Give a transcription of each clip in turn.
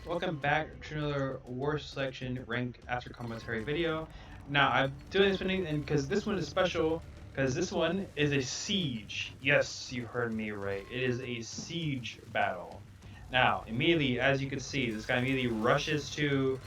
Welcome back to another War Selection Rank After Commentary video. Now, I'm doing this one because this one is special, because this one is a siege. Yes, you heard me right. It is a siege battle. Now, immediately, as you can see, this guy immediately rushes to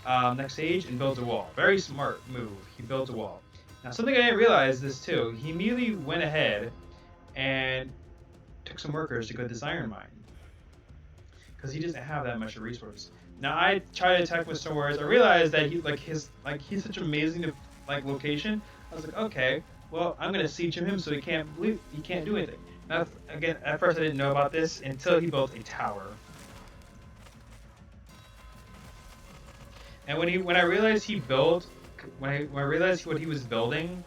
next stage and builds a wall. Very smart move. He built a wall. Now, something I didn't realize this too. He immediately went ahead and took some workers to go to this iron mine because he doesn't have that much of resources. Now I try to attack with Swords. I realized that he's such an amazing location. I was like, okay, well I'm gonna siege him so he can't do anything. Now again, at first I didn't know about this until he built a tower. And when I realized he built when I realized what he was building,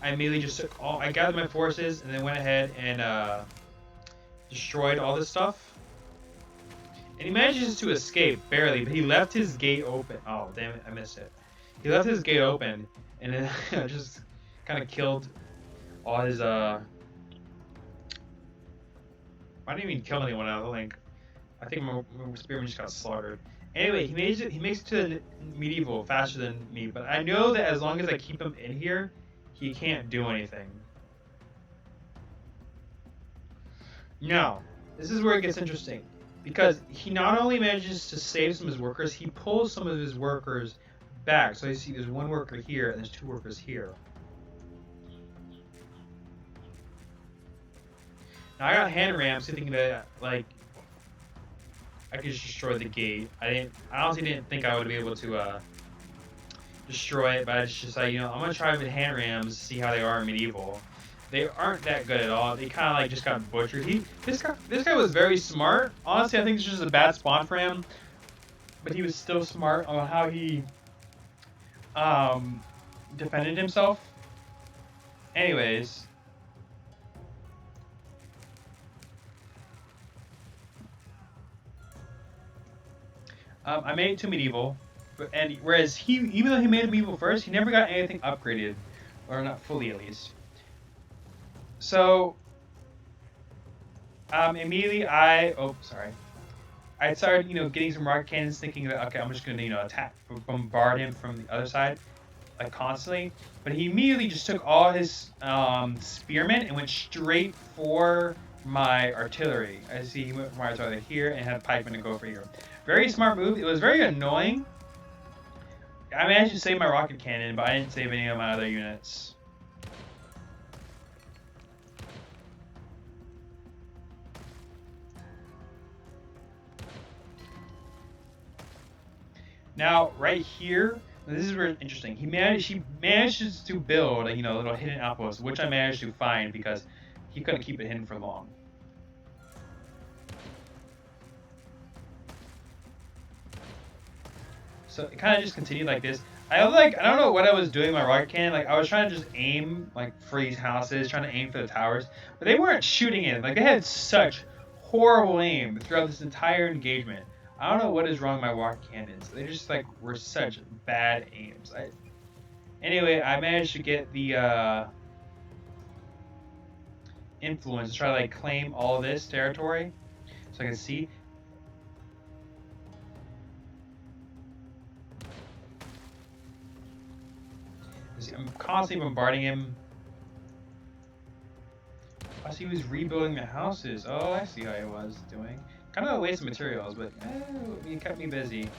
I immediately just I gathered my forces and then went ahead and destroyed all this stuff. And he manages to escape, barely, but he left his gate open. Oh, damn it, I missed it. He left his gate open, and then just kind of killed all his, I didn't even kill anyone, I don't think. I think my spearman just got slaughtered. Anyway, he makes it to the medieval faster than me, but I know that as long as I keep him in here, he can't do anything. Now, this is where it gets interesting. Because he not only manages to save some of his workers, he pulls some of his workers back. So you see there's one worker here and there's two workers here. Now I got hand ramps thinking that I could just destroy the gate. I honestly didn't think I would be able to destroy it, but I just decided, I'm gonna try with hand rams, see how they are in medieval. They aren't that good at all. They kind of just got butchered. This guy was very smart. Honestly, I think it's just a bad spawn for him, but he was still smart on how he defended himself. Anyways, I made it to medieval, and whereas even though he made it medieval first, he never got anything upgraded, or not fully at least. So immediately I started getting some rocket cannons, thinking that okay, I'm just gonna attack, bombard him from the other side, like constantly. But he immediately just took all his spearmen and went straight for my artillery. I see he went for my artillery here and had pikemen to go for here. Very smart move. It was very annoying. I managed to save my rocket cannon, but I didn't save any of my other units. Now, right here, this is where it's interesting. He manages to build a little hidden outpost, which I managed to find because he couldn't keep it hidden for long. So it kind of just continued like this. I don't know what I was doing with my rocket cannon. Like I was trying to just aim for these houses, trying to aim for the towers, but they weren't shooting it. Like they had such horrible aim throughout this entire engagement. I don't know what is wrong with my rocket cannons. They just were such bad aims. Anyway, I managed to get the influence to try to claim all of this territory, so I can see. I'm constantly bombarding him. I see he was rebuilding the houses. Oh, I see how he was doing. Kind of a waste of materials, but he kept me busy.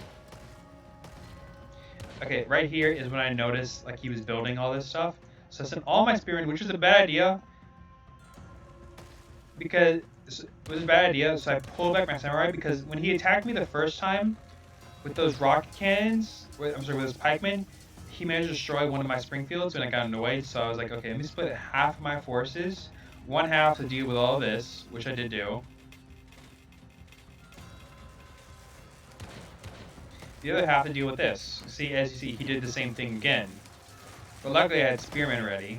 Okay, right here is when I noticed he was building all this stuff. So I sent all my spearmen, which was a bad idea. Because it was a bad idea, so I pulled back my samurai because when he attacked me the first time with those rocket cannons, with those pikemen, he managed to destroy one of my Springfields when I got annoyed. So I was like, okay, let me split half my forces, one half to deal with all this, which I did do. The other half to deal with this. See, as you see, he did the same thing again. But luckily I had spearmen ready.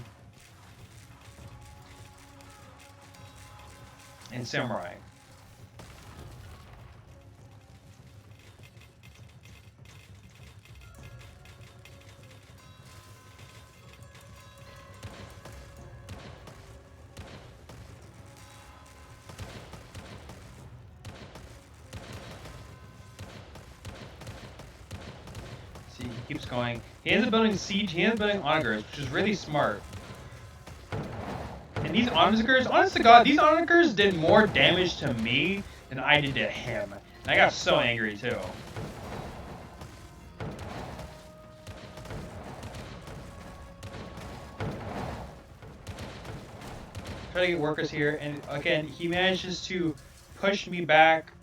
And samurai. He keeps going. He ends up building siege. He ends up building onagers, which is really smart. And these onagers, honest to God, these onagers did more damage to me than I did to him. And I got so angry too. Try to get workers here, and again, he manages to push me back.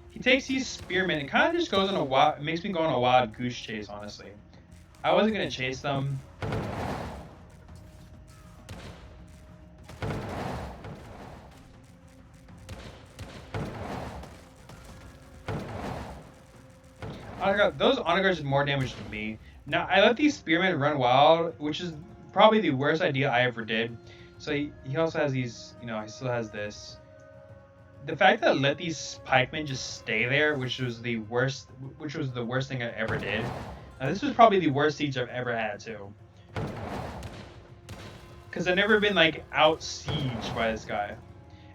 He takes these spearmen and kind of just goes on a wild, makes me go on a wild goose chase, honestly. I wasn't gonna chase them. Those onagers did more damage to me. Now, I let these spearmen run wild, which is probably the worst idea I ever did. So he also has these, you know, he still has this. The fact that I let these pikemen just stay there, which was the worst thing I ever did. Now, this was probably the worst siege I've ever had, too. Because I've never been, like, out-sieged by this guy.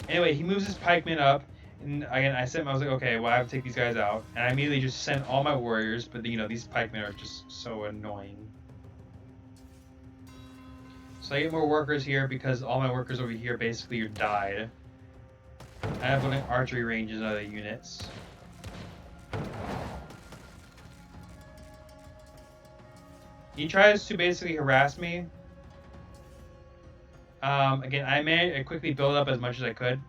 Anyway, he moves his pikemen up. And again, I was like, okay, well, I have to take these guys out. And I immediately just sent all my warriors, but, you know, these pikemen are just so annoying. So I get more workers here because all my workers over here basically are died. I have building archery ranges and other units. He tries to basically harass me. Again, I quickly build up as much as I could.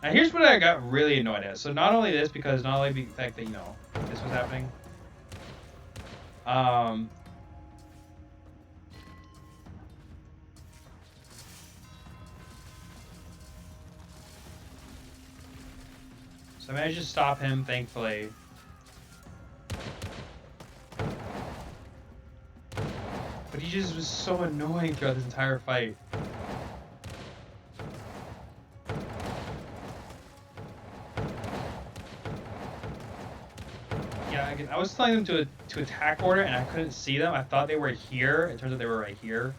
Now here's what I got really annoyed at. So not only this, because not only the fact that, you know, this was happening. So I managed to stop him, thankfully. But he just was so annoying throughout this entire fight. Yeah, I was telling them to attack order, and I couldn't see them. I thought they were here. It turns out they were right here.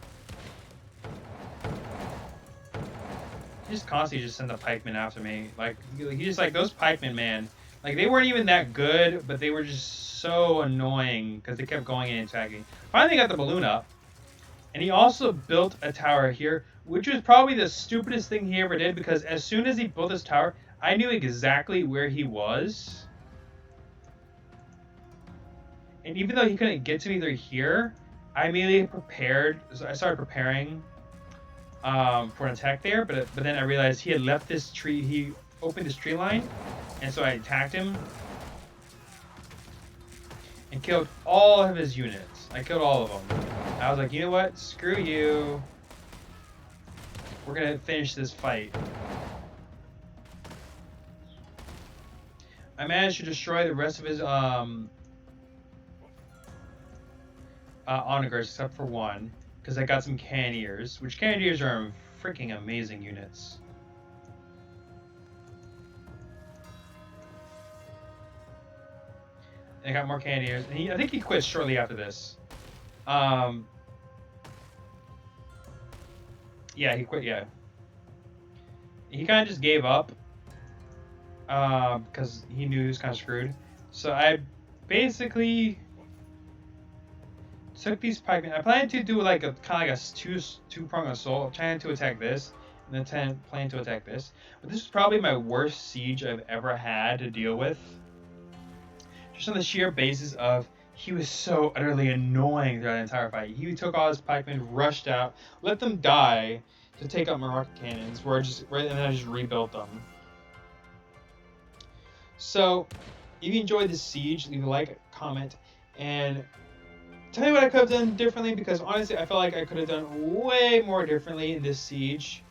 He just constantly just sent the pikemen after me. Like, he just, like, those pikemen, man. Like, they weren't even that good, but they were just so annoying because they kept going in and attacking. Finally got the balloon up. And he also built a tower here, which was probably the stupidest thing he ever did, because as soon as he built this tower, I knew exactly where he was. And even though he couldn't get to me through here, I immediately prepared. So I started preparing for an attack there, but then I realized he had left this tree. He opened this tree line, and so I attacked him and killed all of his units. I killed all of them. I was like, you know what? Screw you. We're gonna finish this fight. I managed to destroy the rest of his onagers except for one, because I got some cannoneers, which cannoneers are freaking amazing units. And I got more cannoneers, and I think he quit shortly after this. Yeah, he quit. Yeah, he kind of just gave up because he knew he was kind of screwed. So I basically took these pikemen. I planned to do like a kind of like a two-pronged assault, trying to attack this, and then planning to attack this. But this is probably my worst siege I've ever had to deal with. Just on the sheer basis of he was so utterly annoying throughout the entire fight. He took all his pikemen, rushed out, let them die to take out my rocket cannons, and then I just rebuilt them. So, if you enjoyed this siege, leave a like, comment, and tell me what I could have done differently, because honestly, I feel like I could have done way more differently in this siege.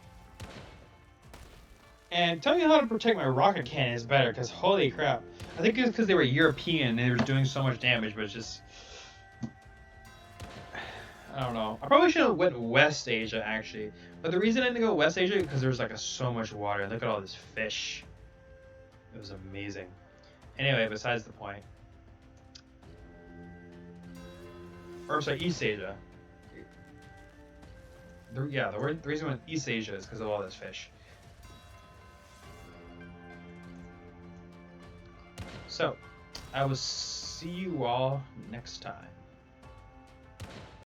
And tell me how to protect my rocket cannons better, because holy crap. I think it's because they were European and they were doing so much damage, but it's just... I don't know. I probably should have went West Asia, actually. But the reason I didn't go West Asia is because there's like so much water. Look at all this fish. It was amazing. Anyway, besides the point. Or sorry, East Asia. The reason I went East Asia is because of all this fish. So, I was see you all next time.